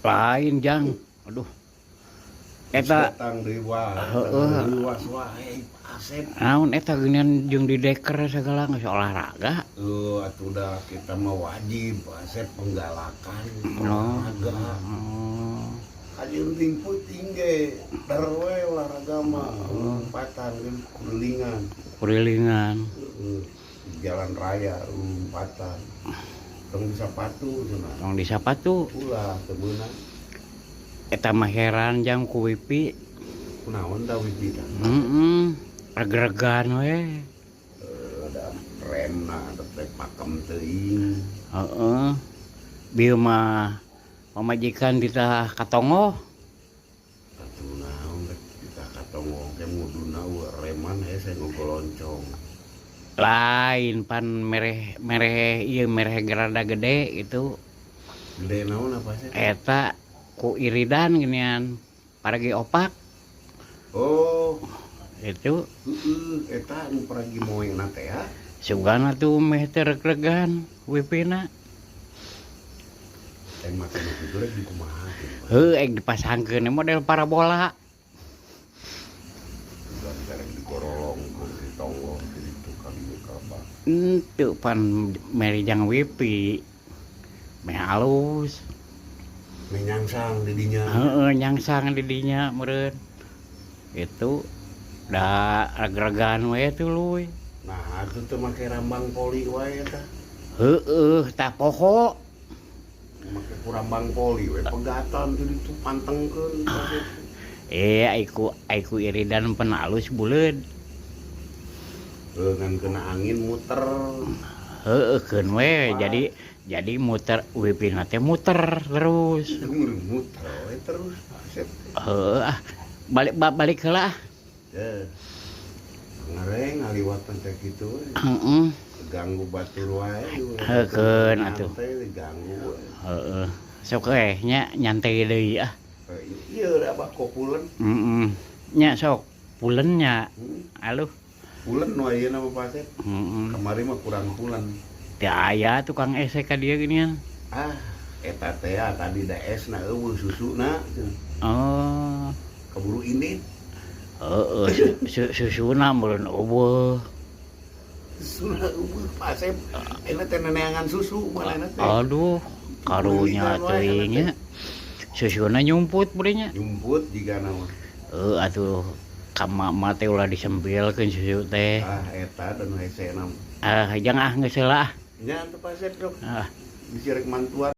lain jang. Aduh. Eta datang deui heeh. luas wae Asep. Naon eta geuningan jeung di deker segala geus olahraga. Atuh dah kita mah wajib Asep penggalakan Oh. olahraga. Oh. Ayeuna ting puting ge terwe olahraga mah lompatan kulilingan. Kurilingan. Di jalan raya lompatan. Tong di sapatu cenah. Tong di sapatu. Ulah teu meunang. Eta mah heran jang ku Wipi. Kunaon da wibi tah? Reg-regan we. Ada remna ada teh pakem teuing. Heeh. Bieu mah pamajikan ditah katongo. Atuh naon rek kita katongo teh muduna reman hese ngogoloncong. Lain pan mereh ieu mereh gerada gede itu. Gede naon apa sih? Eta ku iridan ginian paragi opak Oh, itu eta nu paragi moengna teh ya. sugana tuh meh teh reg-regan Wipina. Teh make nu kitu rek di kumaha teh. Ek dipasangkeun model parabola. Udah rek digorolong ku di tonggo kitu kali ka. Teu pan merijang Wipi meh alus. Menyangsang di dinya. Heeh, nyangsang di dinya meureun. Itu da reg-regan we tuluy. Nah, atuh teh make rambang poli wae eta. Heueuh, tah poho. Make kurambang poli we pegatan teh ditu pantengkeun. Aiku iridan pen alus buleud. Ngan kena angin muter. Heeh, keun we jadi muter Wipina teh muter terus. Muter we terus. Heeh, balik heula. Ya. Ngareng ngaliwatan teh kitu we. Heeh. Ganggu batur wae. Heukeun atuh. Teh diganggu we. Heeh. Sok nya nyantai deui ah. Ieu da kopulen. Nya sok pulen nya. Aluh. Pulen nu ayeuna mah Pak. Kamari mah kurang pulen. Teu aya tukang esek ka dieu ginian. Eta teh tadi da esna eueuh susuna. Oh. Keburu indit. Heeh, susuna meureun eueuh. Susuna eueuh Pak. Eta teh neneangan susu manehna teh. Aduh, karunya teuing nya. Susuna nyumput beureun nya. Nyumput jigana mah. Atuh ka mama teh ulah disempilkeun susu teh. Eta dan hesena. Jangan geus heula. Nya teu Pak Dok. Ah. Bisa rek mantuan.